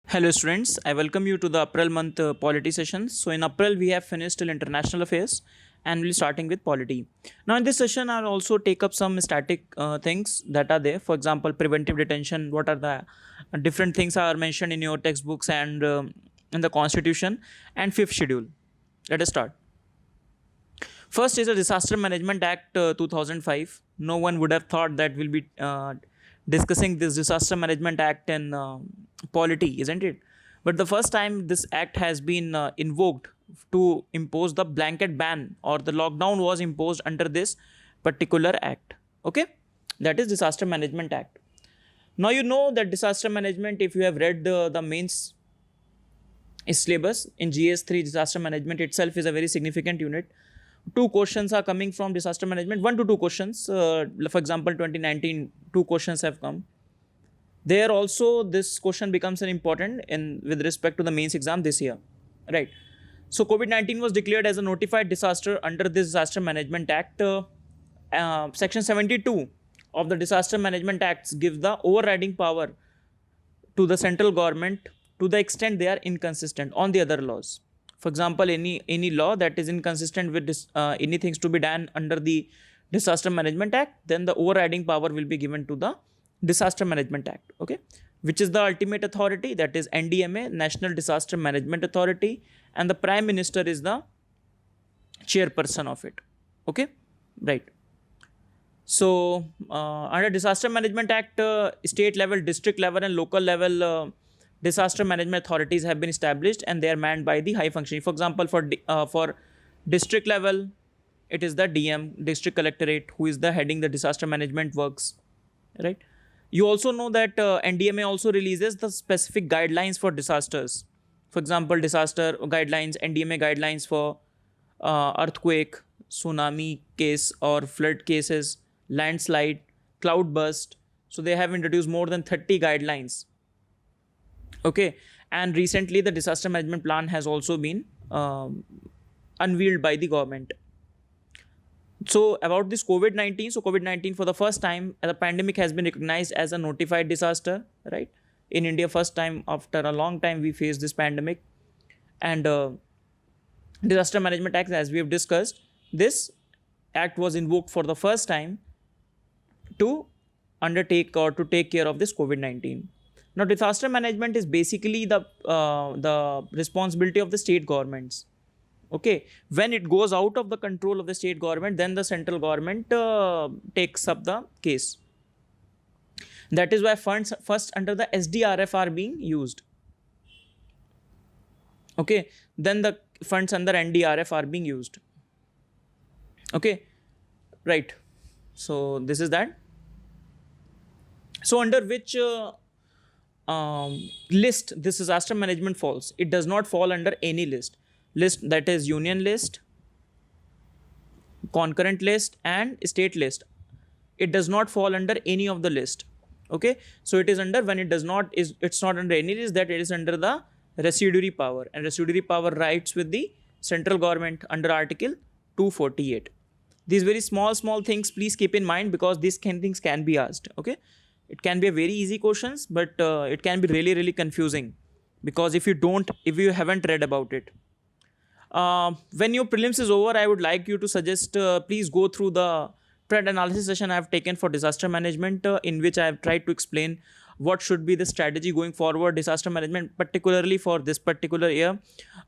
Hello students, I welcome you to the April month polity sessions. So in April we have finished till international affairs and we'll starting with polity. Now in this session I'll also take up some static things that are there. For example, preventive detention, what are the different things are mentioned in your textbooks and in the constitution, and fifth schedule. Let us start. First is a Disaster Management Act 2005. No one would have thought that we'll be discussing this Disaster Management Act in polity, isn't it? But the first time this act has been invoked to impose the blanket ban, or the lockdown was imposed under this particular act. Okay, that is Disaster Management Act. Now you know that disaster management, if you have read the mains syllabus in GS3, disaster management itself is a very significant unit. Two questions are coming from disaster management, 1 to 2 questions. For example, 2019, 2 questions have come. There also this question becomes an important in with respect to the mains exam this year, right? So COVID-19 was declared as a notified disaster under this Disaster Management Act. Section 72 of the Disaster Management Acts gives the overriding power to the central government to the extent they are inconsistent on the other laws. For example, any law that is inconsistent with anything to be done under the Disaster Management Act, then the overriding power will be given to the Disaster Management Act, okay, which is the ultimate authority, that is NDMA, National Disaster Management Authority, and the Prime Minister is the chairperson of it, okay, right. So under Disaster Management Act, state level, district level and local level disaster management authorities have been established, and they are manned by the high functioning. For example, for district level, it is the DM, District Collectorate, who is the heading the disaster management works, right? You also know that NDMA also releases the specific guidelines for disasters. For example, disaster guidelines, NDMA guidelines for earthquake, tsunami case or flood cases, landslide, cloud burst. So they have introduced more than 30 guidelines. Okay, and recently the disaster management plan has also been unveiled by the government. So about this COVID-19, so COVID-19 for the first time, the pandemic has been recognized as a notified disaster, right? In India, first time after a long time we face this pandemic. And Disaster Management Act, as we have discussed, this act was invoked for the first time to undertake or to take care of this COVID-19. Now, disaster management is basically the responsibility of the state governments. Okay, when it goes out of the control of the state government, then the central government takes up the case. That is why funds first under the SDRF are being used. Okay, then the funds under NDRF are being used. Okay, right. So this is that. So under which list this disaster management falls? It does not fall under any list. List, that is union list, concurrent list and state list. It does not fall under any of the list. Okay, so it is under, when it does not, it's not under any list, that it is under the residuary power, and residuary power rights with the central government under Article 248. These very small things please keep in mind, because these things can be asked. Okay, it can be a very easy questions, but it can be really confusing, because if you haven't read about it. When your prelims is over, I would like you to suggest, please go through the trend analysis session I have taken for disaster management, in which I have tried to explain what should be the strategy going forward, disaster management, particularly for this particular year.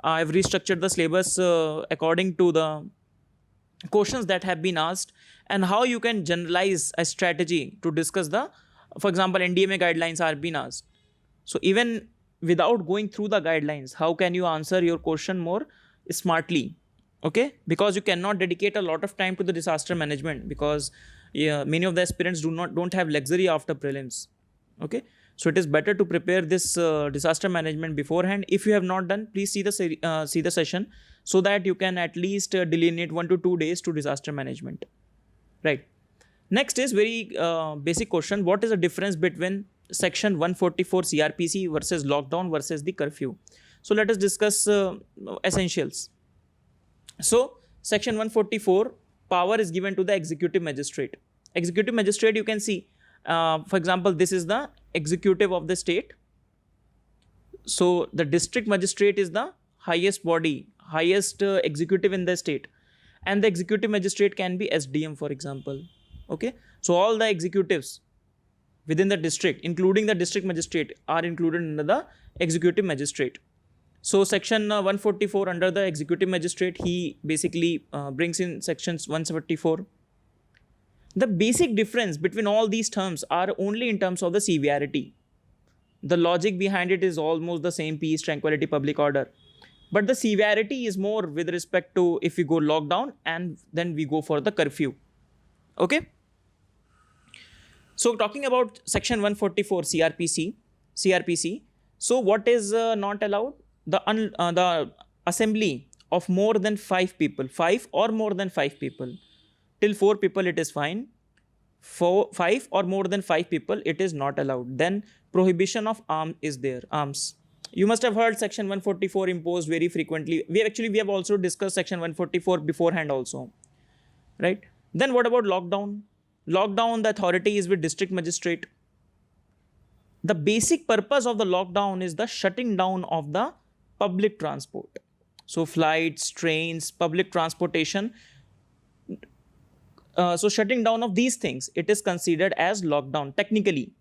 I have restructured the syllabus according to the questions that have been asked, and how you can generalize a strategy to discuss for example, NDMA guidelines are being asked. So even without going through the guidelines, how can you answer your question more smartly? Okay, because you cannot dedicate a lot of time to the disaster management, because many of the aspirants don't have luxury after prelims. Okay, so it is better to prepare this disaster management beforehand. If you have not done, please see the session, so that you can at least delineate 1 to 2 days to disaster management, right? Next is very basic question: what is the difference between section 144 CRPC versus lockdown versus the curfew? So let us discuss essentials. So section 144, power is given to the executive magistrate. Executive magistrate, you can see, for example, this is the executive of the state. So the district magistrate is the highest body, highest executive in the state, and the executive magistrate can be SDM, for example. Okay, so all the executives within the district, including the district magistrate, are included under the executive magistrate. So section 144 under the executive magistrate, he basically brings in sections 174. The basic difference between all these terms are only in terms of the severity. The logic behind it is almost the same: peace, tranquility, public order. But the severity is more with respect to if we go lockdown and then we go for the curfew. Okay. So talking about section 144 CRPC. So what is not allowed? The assembly of more than 5 people, 5 or more than 5 people. Till 4 people it is fine. 5 or more than 5 people it is not allowed. Then prohibition of arms is there. Arms. You must have heard section 144 imposed very frequently. We have also discussed section 144 beforehand also. Right? Then what about lockdown? Lockdown, the authority is with district magistrate. The basic purpose of the lockdown is the shutting down of the public transport. So flights, trains, public transportation. So shutting down of these things, it is considered as lockdown technically.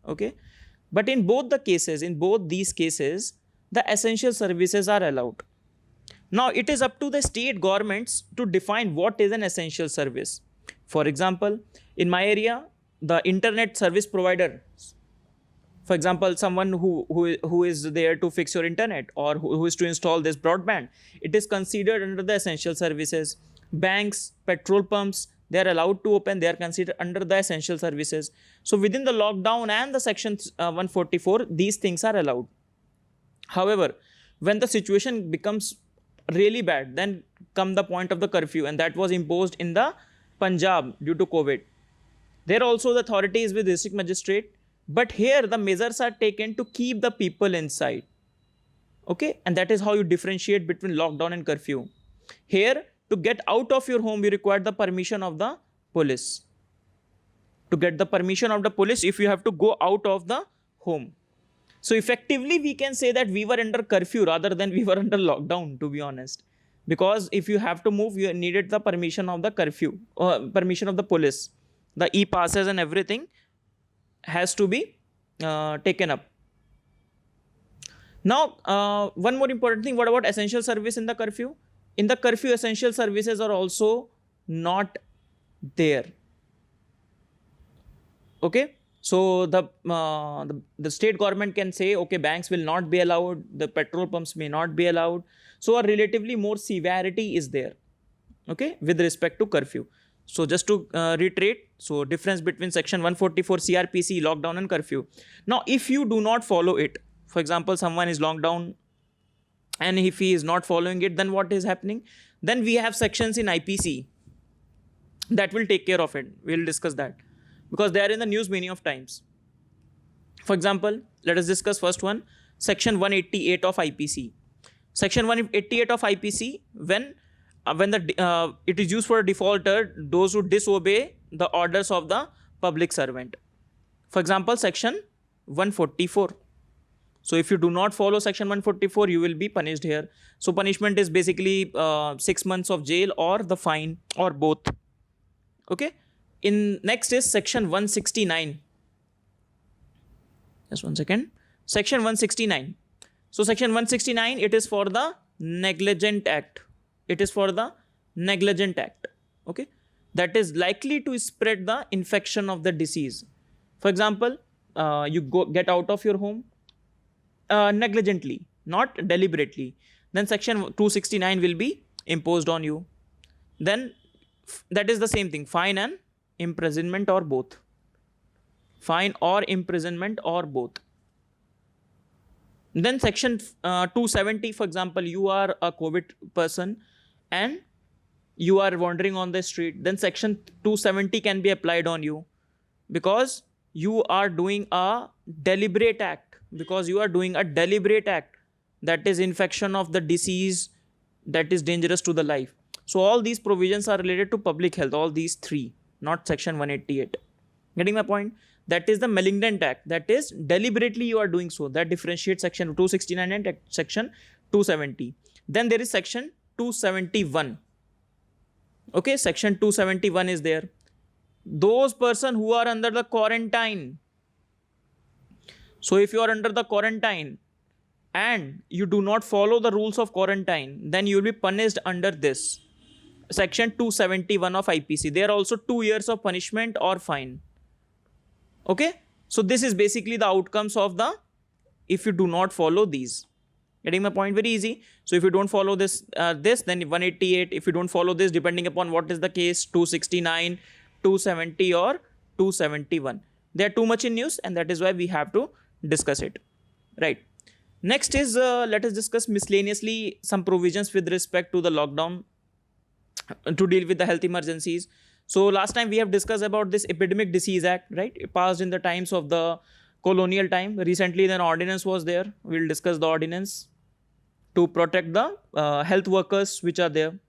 Okay. But in both these cases, the essential services are allowed. Now it is up to the state governments to define what is an essential service. For example, in my area, the internet service provider, for example, someone who is there to fix your internet or who is to install this broadband, it is considered under the essential services. Banks, petrol pumps, they are allowed to open, they are considered under the essential services. So within the lockdown and the section 144, these things are allowed. However, when the situation becomes really bad, then come the point of the curfew, and that was imposed in the Punjab due to COVID. There also the authority is with district magistrate, but here the measures are taken to keep the people inside. Okay, and that is how you differentiate between lockdown and curfew. Here, to get out of your home, you require the permission of the police. To get the permission of the police, if you have to go out of the home. So effectively, we can say that we were under curfew rather than we were under lockdown, to be honest. Because if you have to move, you needed the permission of the curfew, permission of the police. The e-passes and everything has to be taken up. Now, one more important thing, what about essential service in the curfew? In the curfew, essential services are also not there. Okay, so the state government can say, okay, banks will not be allowed, the petrol pumps may not be allowed. So a relatively more severity is there, okay, with respect to curfew. So just to reiterate, so difference between section 144 CRPC, lockdown and curfew. Now, if you do not follow it, for example, someone is locked down and if he is not following it, then what is happening? Then we have sections in IPC that will take care of it. We will discuss that because they are in the news many of times. For example, let us discuss first one, section 188 of IPC. Section 188 of IPC, when it is used for a defaulter, those who disobey the orders of the public servant. For example, section 144. So if you do not follow section 144, you will be punished here. So punishment is basically 6 months of jail or the fine or both. Okay. Next is section 169. Just one second. Section 169. So section 169, it is for the negligent act. It is for the negligent act. Okay. That is likely to spread the infection of the disease. For example, you get out of your home negligently, not deliberately. Then section 269 will be imposed on you. Then that is the same thing, fine and imprisonment or both. Fine or imprisonment or both. Then section 270, for example, you are a COVID person and you are wandering on the street, then section 270 can be applied on you because you are doing a deliberate act. Because you are doing a deliberate act, that is infection of the disease that is dangerous to the life. So all these provisions are related to public health, all these three, not section 188. Getting my point? that is the malignant act, that is deliberately you are doing so. That differentiates section 269 and section 270. Then there is section 271. Okay, section 271 is there. Those person who are under the quarantine. So if you are under the quarantine and you do not follow the rules of quarantine, then you will be punished under this section 271 of IPC. There are also 2 years of punishment or fine. Okay, so this is basically the outcomes of the, if you do not follow these. Getting my point? Very easy. So if you don't follow this, then 188. If you don't follow this, depending upon what is the case, 269, 270 or 271. They are too much in news, and that is why we have to discuss it. Right. Next is, let us discuss miscellaneously some provisions with respect to the lockdown to deal with the health emergencies. So last time we have discussed about this Epidemic Disease Act, right? It passed in the times of the colonial time. Recently, then ordinance was there. We'll discuss the ordinance to protect the health workers which are there.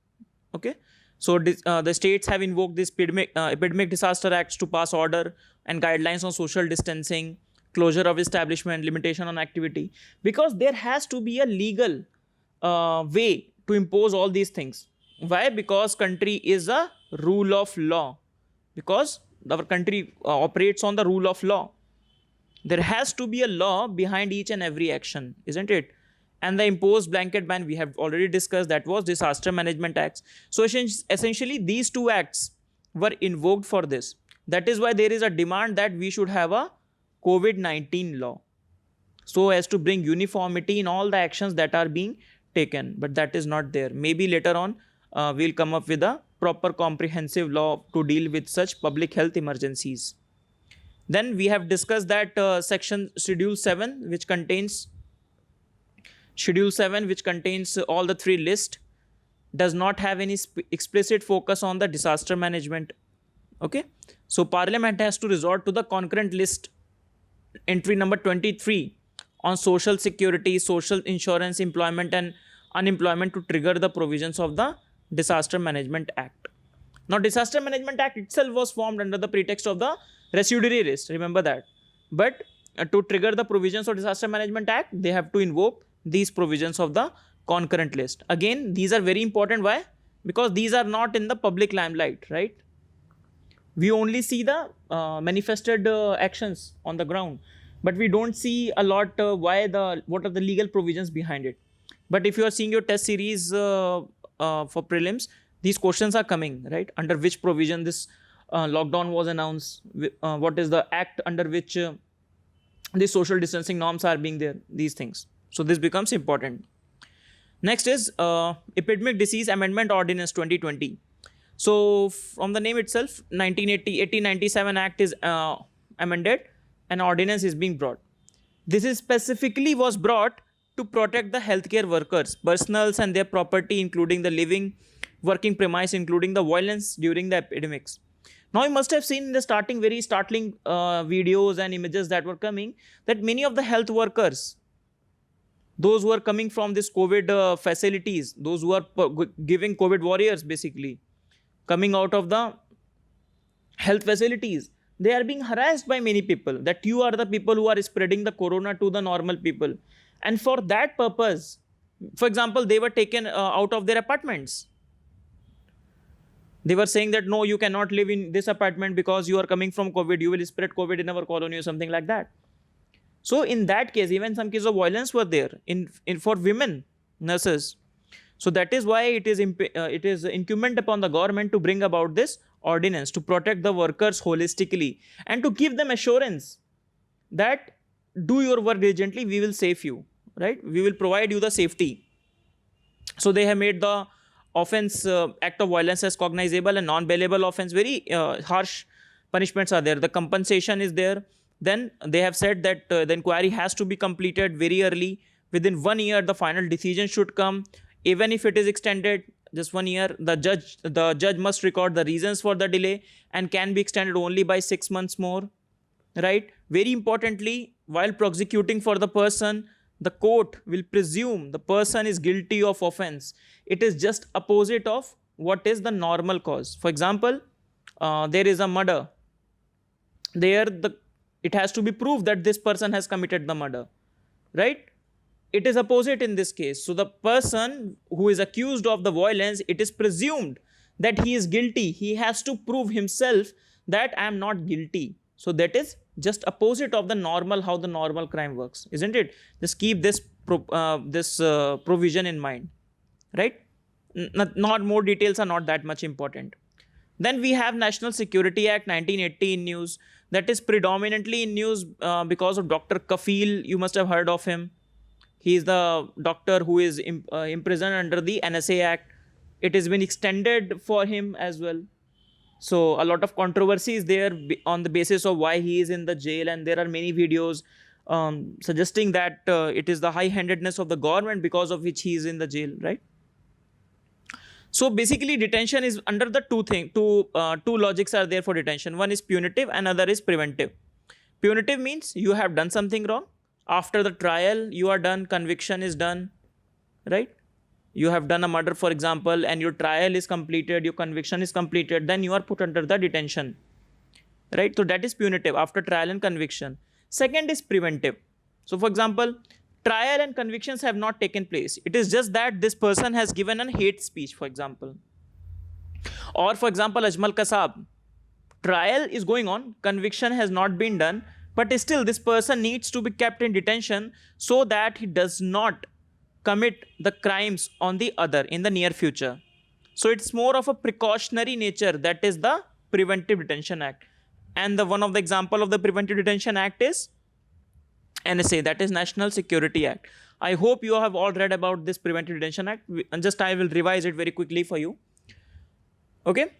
Okay. So the states have invoked this Epidemic Disaster Acts to pass order and guidelines on social distancing, closure of establishment, limitation on activity, because there has to be a legal way to impose all these things. Why? Because country is a rule of law. Because our country operates on the rule of law. There has to be a law behind each and every action, isn't it? And the imposed blanket ban we have already discussed, that was Disaster Management Acts. So essentially these 2 acts were invoked for this. That is why there is a demand that we should have a COVID-19 law, so as to bring uniformity in all the actions that are being taken. But that is not there. Maybe later on we'll come up with a proper comprehensive law to deal with such public health emergencies. Then we have discussed that section Schedule 7, which contains all the 3 lists, does not have any explicit focus on the disaster management. Okay, so Parliament has to resort to the concurrent list, entry number 23, on social security, social insurance, employment and unemployment, to trigger the provisions of the Disaster Management Act. Now, Disaster Management Act itself was formed under the pretext of the residuary list, remember that. But to trigger the provisions of Disaster Management Act, they have to invoke these provisions of the concurrent list. Again, these are very important. Why? Because these are not in the public limelight, right? We only see the manifested actions on the ground, but we don't see a lot what are the legal provisions behind it. But if you are seeing your test series for prelims, these questions are coming, right? Under which provision this lockdown was announced, what is the act under which the social distancing norms are being there, these things. So this becomes important. Next is Epidemic Disease Amendment Ordinance 2020. So from the name itself, 1897 Act is amended, and ordinance is being brought. This is specifically was brought to protect the healthcare workers, personals and their property, including the living, working premise, including the violence during the epidemics. Now you must have seen in the starting very startling videos and images that were coming, that many of the health workers, those who are coming from this COVID facilities, those who are giving COVID warriors basically, coming out of the health facilities, they are being harassed by many people, that you are the people who are spreading the corona to the normal people. And for that purpose, for example, they were taken out of their apartments. They were saying that, no, you cannot live in this apartment because you are coming from COVID, you will spread COVID in our colony or something like that. So in that case, even some cases of violence were there for women nurses. So that is why it is incumbent upon the government to bring about this ordinance to protect the workers holistically and to give them assurance that do your work diligently, we will save you, right? We will provide you the safety. So they have made the offense act of violence as cognizable and non-bailable offense. Very harsh punishments are there. The compensation is there. Then they have said that the inquiry has to be completed very early. Within 1 year, the final decision should come. Even if it is extended just 1 year, the judge must record the reasons for the delay and can be extended only by 6 months more, right? Very importantly, while prosecuting for the person, the court will presume the person is guilty of offense. It is just opposite of what is the normal cause. For example, there is a murder. There the It has to be proved that this person has committed the murder, right? It is opposite in this case. So the person who is accused of the violence, it is presumed that he is guilty. He has to prove himself that I am not guilty. So that is just opposite of the normal, how the normal crime works, isn't it? Just keep this provision in mind, right? Not more details are not that much important. Then we have National Security Act 1980 in news. That is predominantly in news because of Dr. Kafil. You must have heard of him. He is the doctor who is imprisoned under the NSA Act. It has been extended for him as well. So a lot of controversy is there on the basis of why he is in the jail, and there are many videos suggesting that it is the high-handedness of the government because of which he is in the jail, right? So basically, detention is under the two logics are there for detention. One is punitive, another is preventive. Punitive means you have done something wrong. After the trial, you are done, conviction is done, right? You have done a murder, for example, and your trial is completed, your conviction is completed, then you are put under the detention, right? So that is punitive after trial and conviction. Second is preventive. So for example, trial and convictions have not taken place. It is just that this person has given a hate speech, for example. Or for example, Ajmal Kasab, trial is going on, conviction has not been done, but still this person needs to be kept in detention so that he does not commit the crimes on the other in the near future. So it's more of a precautionary nature. That is the Preventive Detention Act. And the one of the example of the Preventive Detention Act is NSA, that is National Security Act. I hope you have all read about this Preventive Detention Act, and just I will revise it very quickly for you. Okay.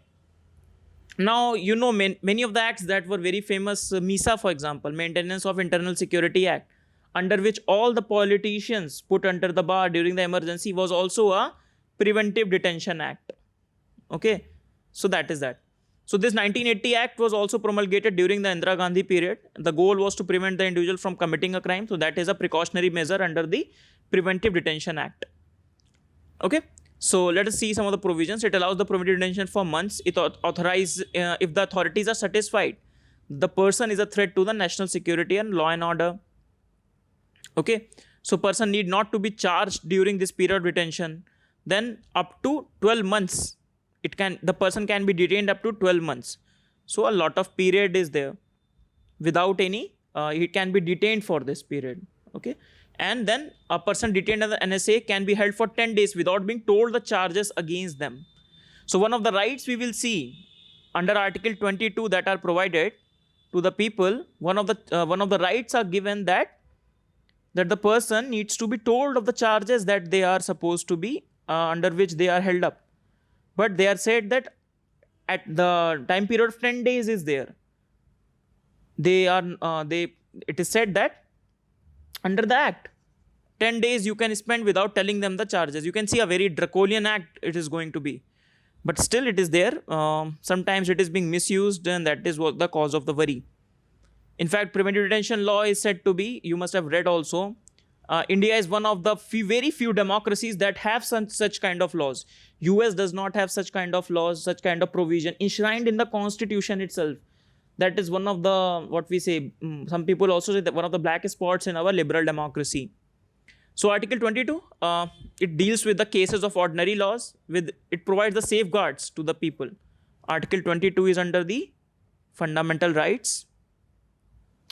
Now, you know many of the acts that were very famous, MISA, for example, Maintenance of Internal Security Act, under which all the politicians put under the bar during the emergency, was also a Preventive Detention Act. Okay, so that is that. So this 1980 Act was also promulgated during the Indira Gandhi period. The goal was to prevent the individual from committing a crime. So that is a precautionary measure under the Preventive Detention Act. Okay, so let us see some of the provisions. It allows the preventive detention for months. It authorizes, if the authorities are satisfied, the person is a threat to the national security and law and order. Okay, so person need not to be charged during this period of detention. Then up to 12 months, the person can be detained up to 12 months. So a lot of period is there. Without any, he can be detained for this period. Okay, and then a person detained under the NSA can be held for 10 days without being told the charges against them. So one of the rights we will see under Article 22 that are provided to the people, one of the rights are given that the person needs to be told of the charges that they are supposed to be under which they are held up. But they are said that at the time period of 10 days is there. It is said that under the act, 10 days you can spend without telling them the charges. You can see a very draconian act it is going to be. But still it is there. Sometimes it is being misused, and that is what the cause of the worry. In fact, preventive detention law is said to be, you must have read also, India is one of the very few democracies that have such kind of laws. US does not have such kind of laws, such kind of provision enshrined in the constitution itself. That is one of the, what we say, some people also say that one of the black spots in our liberal democracy. So Article 22, it deals with the cases of ordinary laws. It provides the safeguards to the people. Article 22 is under the fundamental rights.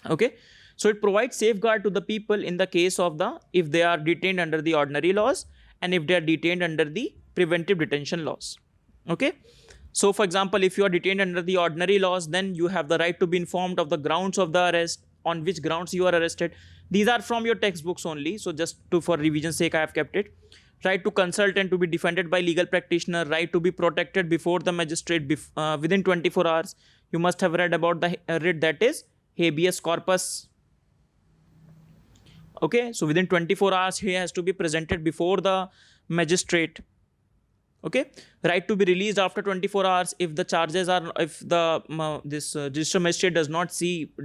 Okay, so it provides safeguard to the people in the case of if they are detained under the ordinary laws and if they are detained under the preventive detention laws. Okay, so for example, if you are detained under the ordinary laws, then you have the right to be informed of the grounds of the arrest, on which grounds you are arrested. These are from your textbooks only, so just for revision sake I have kept it. Right to consult and to be defended by legal practitioner, right to be protected before the magistrate within 24 hours. You must have read about the writ, that is habeas corpus. Okay, so within 24 hours he has to be presented before the magistrate. Okay, right to be released after 24 hours if the charges are, if the judicial magistrate does not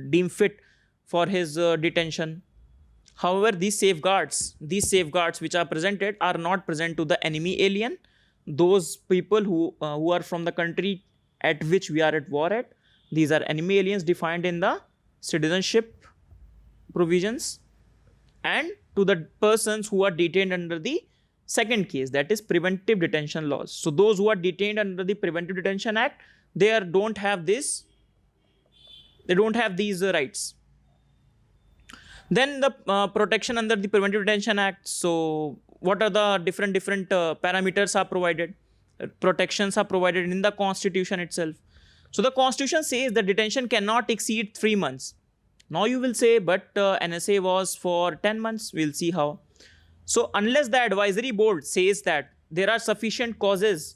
deem fit for his detention. However, these safeguards which are presented are not present to the enemy alien, those people who are from the country at which we are at war at. These are enemy aliens defined in the citizenship provisions, and to the persons who are detained under the second case, that is preventive detention laws. So those who are detained under the Preventive Detention Act, don't have these rights. Then the protection under the Preventive Detention Act. So what are the different parameters are provided? Protections are provided in the Constitution itself. So the Constitution says that detention cannot exceed 3 months. Now you will say, but NSA was for 10 months. We'll see how. So unless the advisory board says that there are sufficient causes,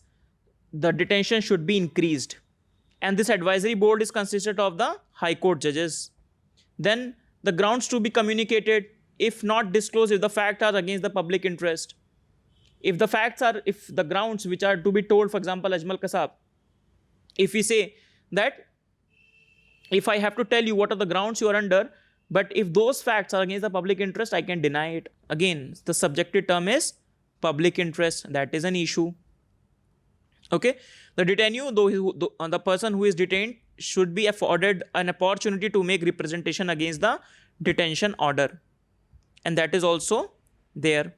the detention should be increased. And this advisory board is consisted of the High Court judges. Then the grounds to be communicated, if not disclosed, if the facts are against the public interest. If the grounds which are to be told, for example, Ajmal Kasab, if we say that if I have to tell you what are the grounds you are under, but if those facts are against the public interest, I can deny it. Again, the subjective term is public interest. That is an issue. Okay. The detainee, the person who is detained, should be afforded an opportunity to make representation against the detention order. And that is also there.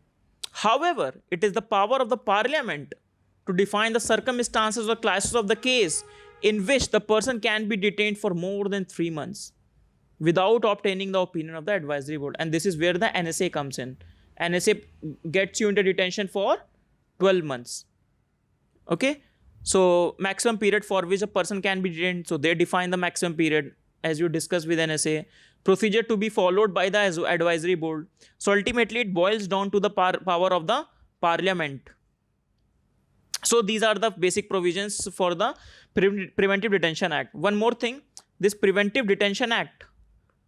However, it is the power of the parliament to define the circumstances or classes of the case in which the person can be detained for more than 3 months without obtaining the opinion of the advisory board. And this is where the NSA comes in. NSA gets you into detention for 12 months. Okay. So maximum period for which a person can be detained. So they define the maximum period as you discussed with NSA. Procedure to be followed by the advisory board. So ultimately it boils down to the power of the parliament. So these are the basic provisions for the Preventive Detention Act. One more thing, this Preventive Detention Act,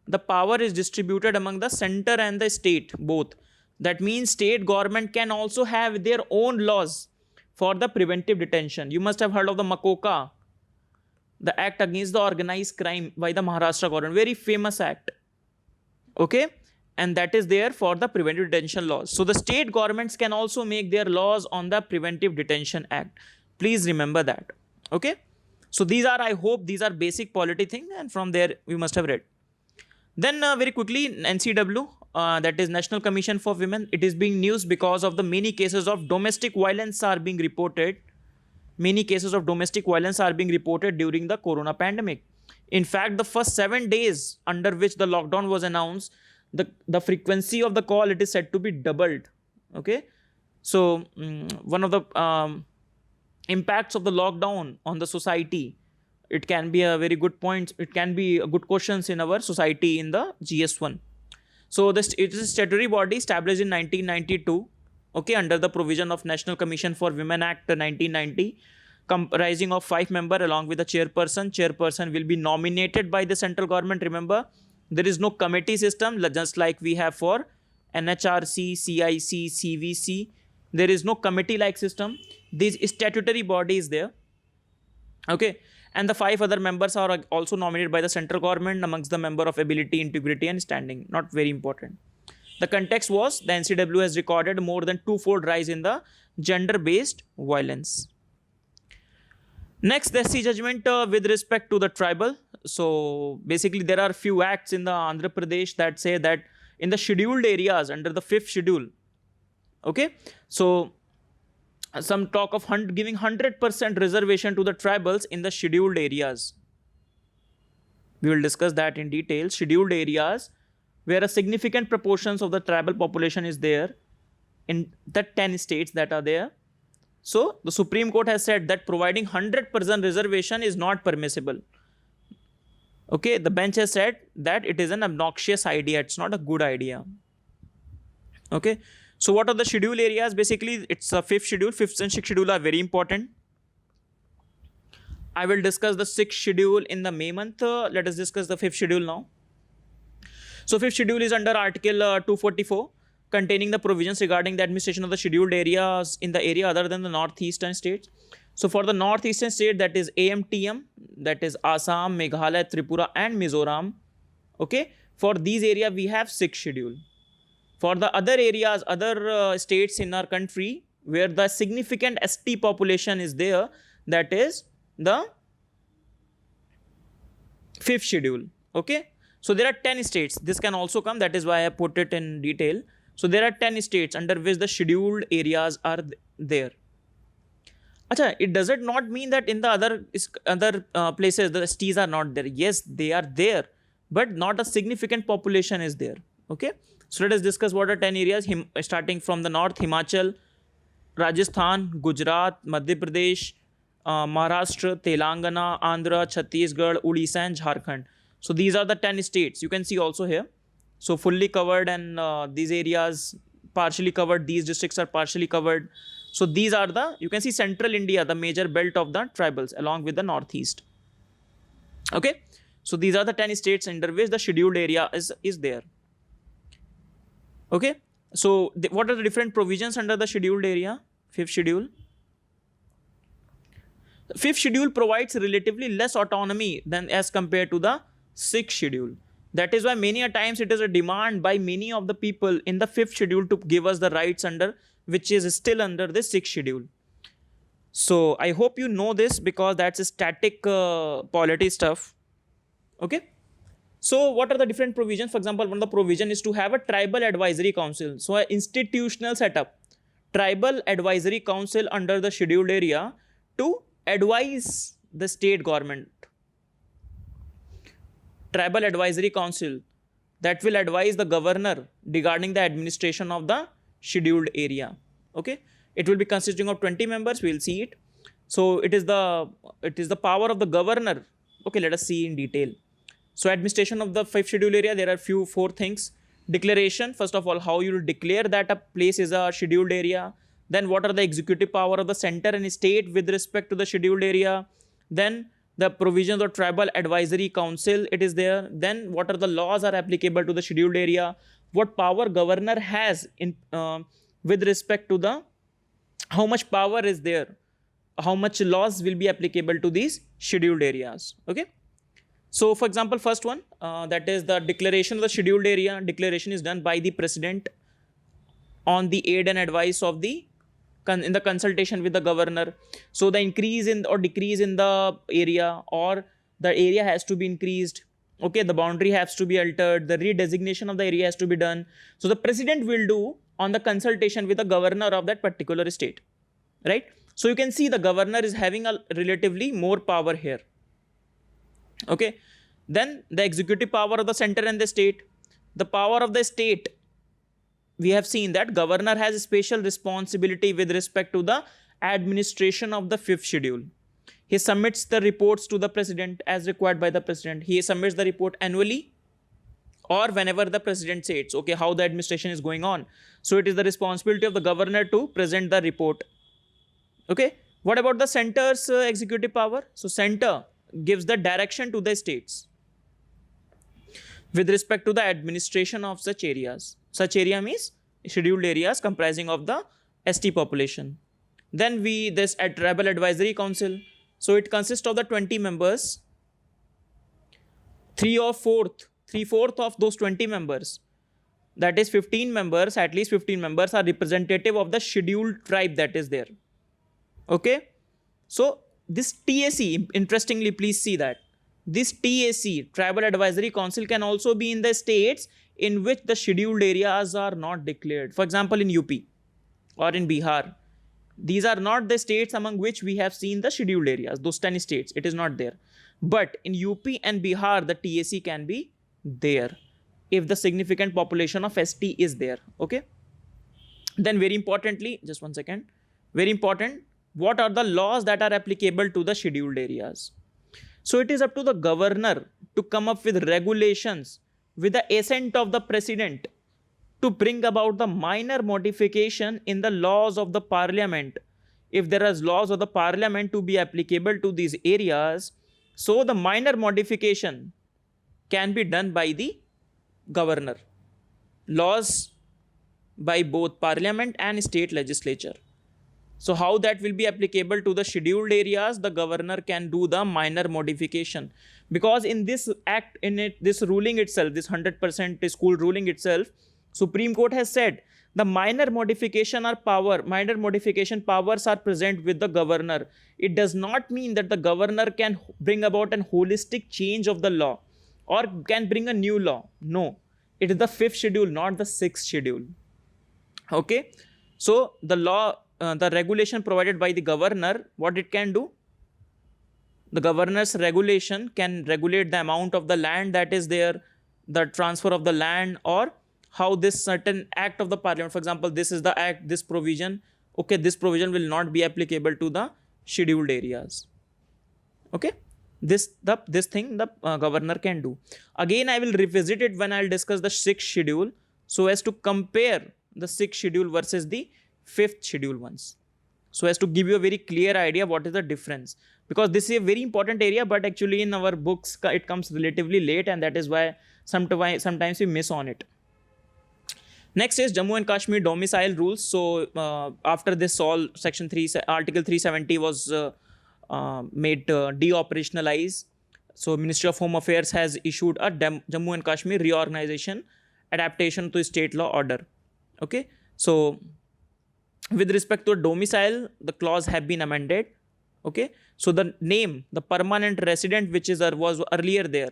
the power is distributed among the center and the state both. That means state government can also have their own laws for the preventive detention. You must have heard of the MACOCA, the Act Against the Organized Crime by the Maharashtra government. Very famous act. Okay. And that is there for the preventive detention laws. So the state governments can also make their laws on the Preventive Detention Act. Please remember that. Okay. So these are, I hope these are basic polity things, and from there we must have read. Then very quickly, NCW, that is National Commission for Women, it is being news because of the many cases of domestic violence are being reported. Many cases of domestic violence are being reported during the corona pandemic. In fact, the first 7 days under which the lockdown was announced, the frequency of the call, it is said to be doubled. Okay. So one of the impacts of the lockdown on the society, it can be a very good point. It can be a good questions in our society in the GS1. So it is a statutory body established in 1992. Okay, under the provision of National Commission for Women Act 1990, comprising of 5 members along with the chairperson. Chairperson will be nominated by the central government. Remember, there is no committee system just like we have for NHRC, CIC, CVC. There is no committee-like system. This statutory body is there. Okay. And the 5 other members are also nominated by the central government amongst the member of ability, integrity and standing. Not very important. The context was the NCW has recorded more than 2-fold rise in the gender-based violence. Next, the SC judgment with respect to the tribal. So basically there are few acts in the Andhra Pradesh that say that in the scheduled areas under the 5th schedule. Okay. So some talk of giving 100% reservation to the tribals in the scheduled areas. We will discuss that in detail. Scheduled areas where a significant proportions of the tribal population is there in the 10 states that are there. So the Supreme Court has said that providing 100% reservation is not permissible. Okay, the bench has said that it is an obnoxious idea. It's not a good idea. Okay. So what are the schedule areas? Basically, it's a 5th schedule. 5th and 6th schedule are very important. I will discuss the 6th schedule in the May month. Let us discuss the 5th schedule now. So 5th schedule is under Article 244, containing the provisions regarding the administration of the scheduled areas in the area other than the northeastern states. So for the northeastern state, that is AMTM, that is Assam, Meghalaya, Tripura and Mizoram. Okay. For these areas, we have 6th schedule. For the other areas, other states in our country where the significant ST population is there, that is the 5th schedule. Okay. So there are 10 states. This can also come. That is why I put it in detail. So there are 10 states under which the scheduled areas are there. Acha, it does it not mean that in the other places the STs are not there. Yes, they are there, but not a significant population is there. Okay. So let us discuss what are 10 areas. Starting from the north: Himachal, Rajasthan, Gujarat, Madhya Pradesh, Maharashtra, Telangana, Andhra, Chhattisgarh, Odisha, and Jharkhand. So these are the 10 states. You can see also here. So fully covered, and these areas partially covered. These districts are partially covered. So these are the, you can see central India, the major belt of the tribals, along with the northeast. Okay. So these are the 10 states under which the scheduled area is there. Okay. So what are the different provisions under the scheduled area? Fifth schedule. The fifth schedule provides relatively less autonomy than as compared to the sixth schedule. That is why many a times it is a demand by many of the people in the fifth schedule to give us the rights under which is still under the sixth schedule. So I hope you know this, because that's a static polity stuff. Okay. So what are the different provisions? For example, one of the provision is to have a tribal advisory council. So an institutional setup, tribal advisory council under the scheduled area to advise the state government. Tribal advisory council that will advise the governor regarding the administration of the scheduled area. Okay. It will be consisting of 20 members. We will see it. So it is the power of the governor. Okay. Let us see in detail. So administration of the fifth scheduled area, there are four things. Declaration, first of all, how you will declare that a place is a scheduled area. Then what are the executive power of the center and state with respect to the scheduled area. Then the provisions of tribal advisory council, it is there. Then what are the laws are applicable to the scheduled area. What power governor has in with respect to the, how much power is there. How much laws will be applicable to these scheduled areas. Okay. So, for example, first one, that is the declaration of the scheduled area. Declaration is done by the president on the aid and advice of the, in the consultation with the governor. So, the increase in or decrease in the area, or the area has to be increased. Okay, the boundary has to be altered. The redesignation of the area has to be done. So, the president will do on the consultation with the governor of that particular state. Right. So, you can see the governor is having a relatively more power here. Okay. Then the executive power of the center and the state. The power of the state, we have seen that governor has a special responsibility with respect to the administration of the fifth schedule. He submits the reports to the president as required by the president. He submits the report annually or whenever the president says, okay, how the administration is going on. So it is the responsibility of the governor to present the report. Okay. What about the center's executive power? So center gives the direction to the states with respect to the administration of such areas. Such area means scheduled areas comprising of the ST population. Then this tribal advisory council. So it consists of the 20 members. Three-fourth of those 20 members, that is 15 members, at least 15 members are representative of the scheduled tribe that is there. Okay. So this TAC, interestingly, please see that this TAC, Tribal Advisory Council, can also be in the states in which the scheduled areas are not declared. For example, in UP or in Bihar. These are not the states among which we have seen the scheduled areas. Those 10 states, it is not there. But in UP and Bihar, the TAC can be there if the significant population of ST is there. Okay. Then very importantly, just one second, very important, what are the laws that are applicable to the scheduled areas? So it is up to the governor to come up with regulations with the assent of the president to bring about the minor modification in the laws of the parliament. If there are laws of the parliament to be applicable to these areas, so the minor modification can be done by the governor. Laws by both parliament and state legislature. So how that will be applicable to the scheduled areas, the governor can do the minor modification. Because in this act, this ruling itself, this 100% school ruling itself, Supreme Court has said the minor modification powers are present with the governor. It does not mean that the governor can bring about an holistic change of the law or can bring a new law. No, it is the 5th schedule, not the 6th schedule. Okay, so the law, the regulation provided by the governor, what it can do? The governor's regulation can regulate the amount of the land that is there, the transfer of the land, or how this certain act of the parliament, for example, this is the act, this provision, okay, this provision will not be applicable to the scheduled areas. Okay, this thing the governor can do. Again, I will revisit it when I'll discuss the 6th schedule, so as to compare the 6th schedule versus the 5th schedule ones, so as to give you a very clear idea what is the difference, because this is a very important area, but actually in our books it comes relatively late, and that is why sometimes we miss on it. Next is Jammu and Kashmir domicile rules. So after this, all section 3 article 370 was made de-operationalized. So Ministry of Home Affairs has issued a Jammu and Kashmir reorganization adaptation to state law order. Okay, so with respect to domicile, the clause have been amended. Okay, so the name, the permanent resident, which was earlier there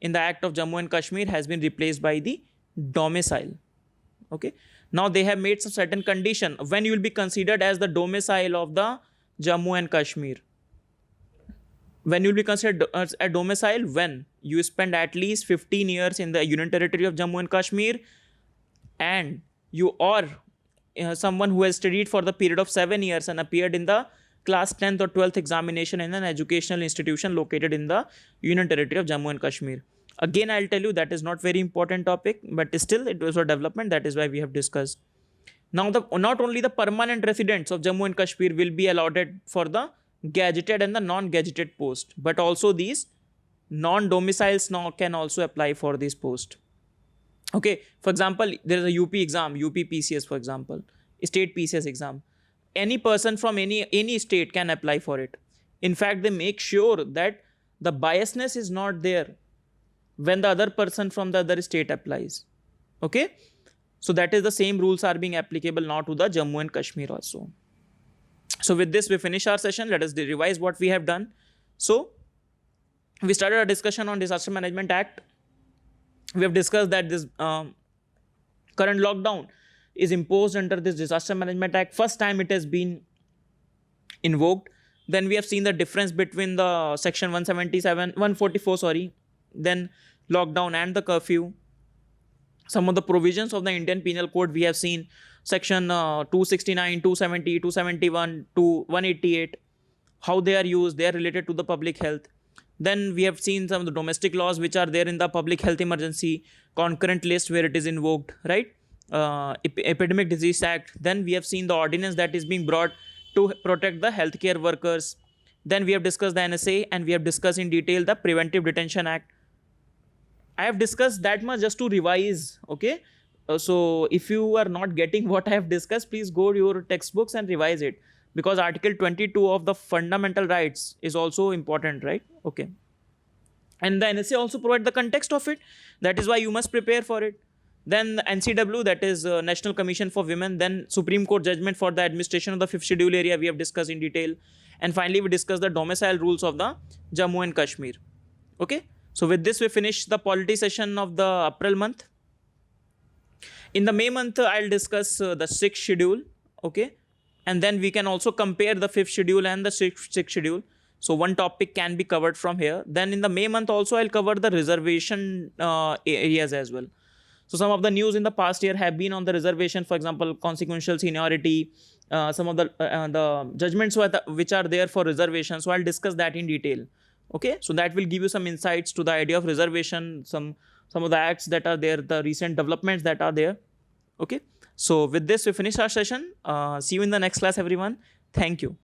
in the Act of Jammu and Kashmir, has been replaced by the domicile. Okay, now they have made some certain condition when you will be considered as the domicile of the Jammu and Kashmir. When you will be considered as a domicile when you spend at least 15 years in the Union Territory of Jammu and Kashmir, and you are someone who has studied for the period of 7 years and appeared in the class 10th or 12th examination in an educational institution located in the Union Territory of Jammu and Kashmir. Again, I'll tell you that is not very important topic, but still it was a development, that is why we have discussed. Now, not only the permanent residents of Jammu and Kashmir will be allotted for the gazetted and the non-gazetted post, but also these non-domiciles now can also apply for this post. Okay, for example, there is a UP exam, UP PCS, for example, state PCS exam. Any person from any state can apply for it. In fact, they make sure that the biasness is not there when the other person from the other state applies. Okay, so that is the same rules are being applicable now to the Jammu and Kashmir also. So with this, we finish our session. Let us revise what we have done. So we started a discussion on Disaster Management Act. We have discussed that this current lockdown is imposed under this Disaster Management Act. First time it has been invoked. Then we have seen the difference between the section 144, then lockdown and the curfew. Some of the provisions of the Indian Penal Code we have seen, section 269, 270, 271 to 188, how they are used, they are related to the public health. Then we have seen some of the domestic laws which are there in the public health emergency concurrent list where it is invoked, right? Epidemic Disease Act. Then we have seen the ordinance that is being brought to protect the healthcare workers. Then we have discussed the NSA, and we have discussed in detail the Preventive Detention Act. I have discussed that much just to revise, okay? So if you are not getting what I have discussed, please go to your textbooks and revise it, because Article 22 of the Fundamental Rights is also important, right? Okay. And the NSA also provide the context of it. That is why you must prepare for it. Then the NCW, that is National Commission for Women. Then Supreme Court judgment for the administration of the 5th schedule area we have discussed in detail. And finally, we discussed the domicile rules of the Jammu and Kashmir. Okay. So with this, we finish the polity session of the April month. In the May month, I'll discuss the 6th schedule. Okay. And then we can also compare the 5th schedule and the 6th schedule. So one topic can be covered from here. Then in the May month also, I'll cover the reservation areas as well. So some of the news in the past year have been on the reservation, for example, consequential seniority, some of the judgments which are there for reservation. So I'll discuss that in detail. Okay, so that will give you some insights to the idea of reservation, some of the acts that are there, the recent developments that are there. Okay, so with this, we finish our session. See you in the next class, everyone. Thank you.